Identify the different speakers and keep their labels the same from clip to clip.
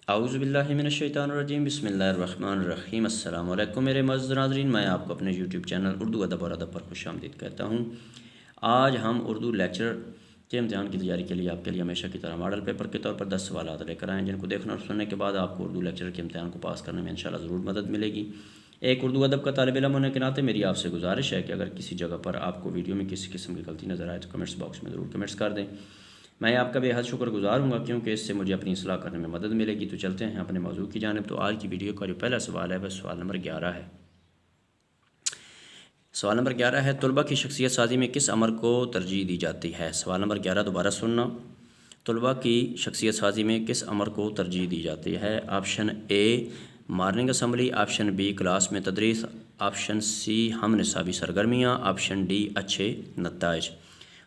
Speaker 1: اعوذ باللہ من الشیطان الرجیم، بسم اللہ الرحمن الرحیم۔ السلام علیکم میرے معزز ناظرین، میں آپ کو اپنے یوٹیوب چینل اردو ادب اور ادب پر خوش آمدید کہتا ہوں۔ آج ہم اردو لیکچر کے امتحان کی تیاری کے لیے آپ کے لیے ہمیشہ کی طرح ماڈل پیپر کے طور پر 10 سوالات لے کر آئیں، جن کو دیکھنا اور سننے کے بعد آپ کو اردو لیکچر کے امتحان کو پاس کرنے میں انشاءاللہ ضرور مدد ملے گی۔ ایک اردو ادب کا طالب علم ہونے کے ناطے میری آپ سے گزارش ہے کہ اگر کسی جگہ پر آپ کو ویڈیو میں کسی قسم کی غلطی نظر آئے تو کمنٹس باکس میں ضرور کمنٹس کر دیں۔ میں آپ کا بے حد شکر گزار ہوں گا، کیونکہ اس سے مجھے اپنی اصلاح کرنے میں مدد ملے گی۔ تو چلتے ہیں اپنے موضوع کی جانب۔ تو آج کی ویڈیو کا جو پہلا سوال ہے وہ سوال نمبر 11 ہے۔ سوال نمبر 11 ہے، طلبہ کی شخصیت سازی میں کس امر کو ترجیح دی جاتی ہے؟ سوال نمبر 11 دوبارہ سننا۔ طلبہ کی شخصیت سازی میں کس امر کو ترجیح دی جاتی ہے؟ Option A morning assembly, option B class میں تدریس، آپشن سی ہم نصابی سرگرمیاں، آپشن ڈی اچھے نتائج۔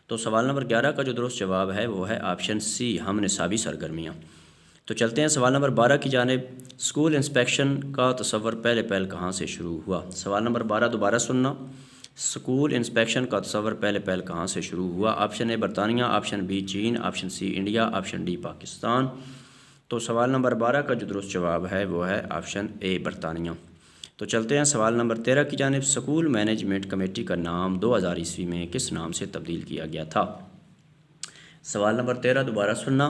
Speaker 1: تو سوال نمبر 11 کا جو درست جواب ہے وہ ہے آپشن سی ہم نصابی سرگرمیاں۔ تو چلتے ہیں سوال نمبر 12 کی جانب۔ اسکول انسپیکشن کا تصور پہلے کہاں سے شروع ہوا؟ سوال نمبر 12 دوبارہ سننا۔ اسکول انسپیکشن کا تصور پہلے کہاں سے شروع ہوا؟ آپشن اے برطانیہ، آپشن بی چین، option C India, option D Pakistan. تو سوال نمبر 12 کا جو درست جواب ہے وہ ہے آپشن اے برطانیہ۔ تو چلتے ہیں سوال نمبر 13 کی جانب۔ اسکول مینجمنٹ کمیٹی کا نام 2000 میں کس نام سے تبدیل کیا گیا تھا؟ سوال نمبر 13 دوبارہ سننا۔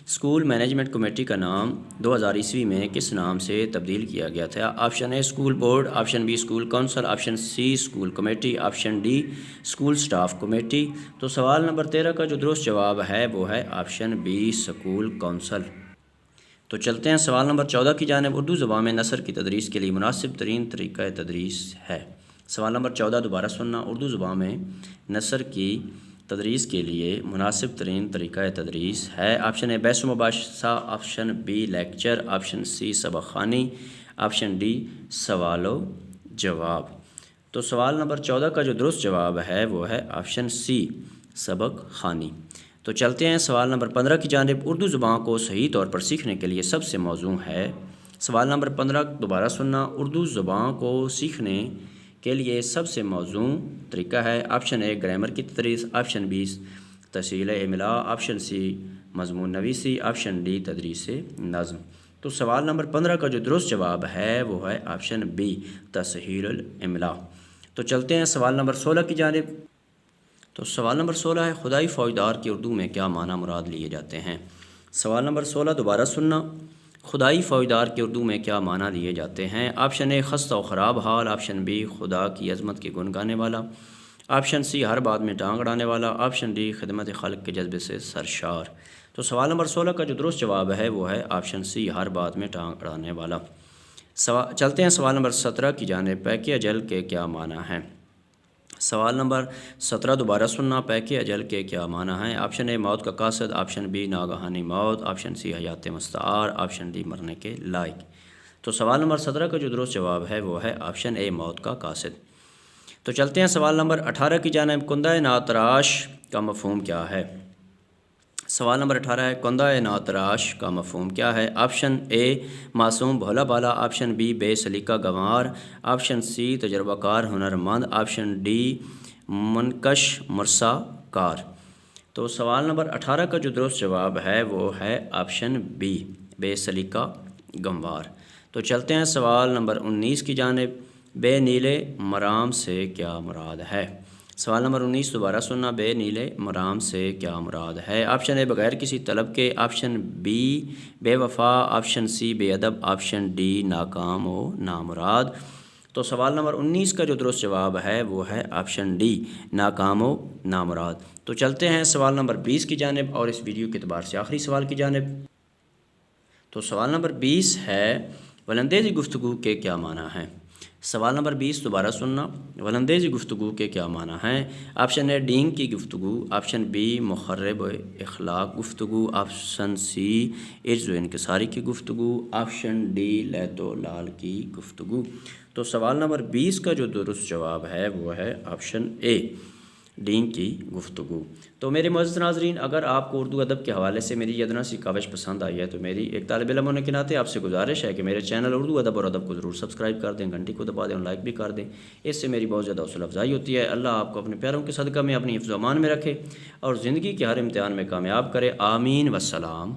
Speaker 1: اسکول مینجمنٹ کمیٹی کا نام 2000 میں کس نام سے تبدیل کیا گیا تھا؟ Option A school board, option B school council, option C school committee, option D school staff committee. تو سوال نمبر 13 کا جو درست جواب ہے وہ ہے آپشن بی اسکول کونسل۔ تو چلتے ہیں سوال نمبر 14 کی جانب۔ اردو زبان میں نثر کی تدریس کے لیے مناسب ترین طریقہ تدریس ہے؟ سوال نمبر 14 دوبارہ سننا۔ اردو زبان میں نثر کی تدریس کے لیے مناسب ترین طریقہ تدریس ہے؟ آپشن اے بحث و مباحثہ، option B lecture, option C سبق خوانی، آپشن ڈی سوال و جواب۔ تو سوال نمبر 14 کا جو درست جواب ہے وہ ہے آپشن سی سبق خوانی۔ تو چلتے ہیں سوال نمبر 15 کی جانب۔ اردو زبان کو صحیح طور پر سیکھنے کے لیے سب سے موزوں ہے؟ سوال نمبر 15 دوبارہ سننا۔ اردو زبان کو سیکھنے کے لیے سب سے موزوں طریقہ ہے؟ آپشن اے گرامر کی تدریس، آپشن بی تسہیل املاء، آپشن سی مضمون نویسی، آپشن ڈی تدریس نظم۔ تو سوال نمبر 15 کا جو درست جواب ہے وہ ہے آپشن بی تسہیل الاملاء۔ تو چلتے ہیں سوال نمبر 16 کی جانب۔ تو سوال نمبر 16 ہے، خدائی فوجدار کے اردو میں کیا معنی مراد لیے جاتے ہیں؟ سوال نمبر 16 دوبارہ سننا۔ خدائی فوجدار کے اردو میں کیا معنی لیے جاتے ہیں؟ آپشن اے خستہ و خراب حال، آپشن بی خدا کی عظمت کے گن گانے والا، آپشن سی ہر بات میں ٹانگ اڑانے والا، آپشن ڈی خدمت خلق کے جذبے سے سرشار۔ تو سوال نمبر 16 کا جو درست جواب ہے وہ ہے آپشن سی ہر بات میں ٹانگ اڑانے والا۔ چلتے ہیں سوال نمبر 17 کی جانب۔ پیک اجل کے کیا معنی ہیں؟ سوال نمبر 17 دوبارہ سننا۔ پیک اجل کے کیا معنی ہیں؟ آپشن اے موت کا قاصد، آپشن بی ناگہانی موت، آپشن سی حیات مستعار، آپشن ڈی مرنے کے لائق۔ تو سوال نمبر 17 کا جو درست جواب ہے وہ ہے آپشن اے موت کا قاصد۔ تو چلتے ہیں سوال نمبر 18 کی جانب۔ کندہ نعت تراش کا مفہوم کیا ہے؟ سوال نمبر 18 ہے، کندہ نعت تراش کا مفہوم کیا ہے؟ آپشن اے معصوم بھولا بالا، آپشن بی بے سلیقہ گنوار، آپشن سی تجربہ کار ہنرمند، آپشن ڈی منکش مرصع کار۔ تو سوال نمبر 18 کا جو درست جواب ہے وہ ہے آپشن بی بے سلیقہ گنوار۔ تو چلتے ہیں سوال نمبر 19 کی جانب۔ بے نیلے مرام سے کیا مراد ہے؟ سوال نمبر 19 دوبارہ سننا۔ بے نیلے مرام سے کیا مراد ہے؟ آپشن اے بغیر کسی طلب کے، آپشن بی بے وفا، آپشن سی بے ادب، آپشن ڈی ناکام و نامراد۔ تو سوال نمبر 19 کا جو درست جواب ہے وہ ہے آپشن ڈی ناکام و نامراد۔ تو چلتے ہیں سوال نمبر 20 کی جانب اور اس ویڈیو کے اعتبار سے آخری سوال کی جانب۔ تو سوال نمبر 20 ہے، ولندیزی گفتگو کے کیا معنی ہیں؟ سوال نمبر 20 دوبارہ سننا۔ ولندیزی گفتگو کے کیا معنی ہیں؟ آپشن اے ڈینگ کی گفتگو، آپشن بی مخرب اخلاق گفتگو، آپشن سی عجز و انکساری کی گفتگو، آپشن ڈی لیت و لال کی گفتگو۔ تو سوال نمبر 20 کا جو درست جواب ہے وہ ہے آپشن اے ڈینگ کی گفتگو۔ تو میرے معزز ناظرین، اگر آپ کو اردو ادب کے حوالے سے میری ادنا سی کاوش پسند آئی ہے تو میری ایک طالب علم ہونے کے ناطے آپ سے گزارش ہے کہ میرے چینل اردو ادب اور ادب کو ضرور سبسکرائب کر دیں، گھنٹی کو دبا دیں اور لائک بھی کر دیں۔ اس سے میری بہت زیادہ حوصلہ افزائی ہوتی ہے۔ اللہ آپ کو اپنے پیاروں کے صدقہ میں اپنی حفظ و امان میں رکھے اور زندگی کے ہر امتحان میں کامیاب کرے، آمین والسلام۔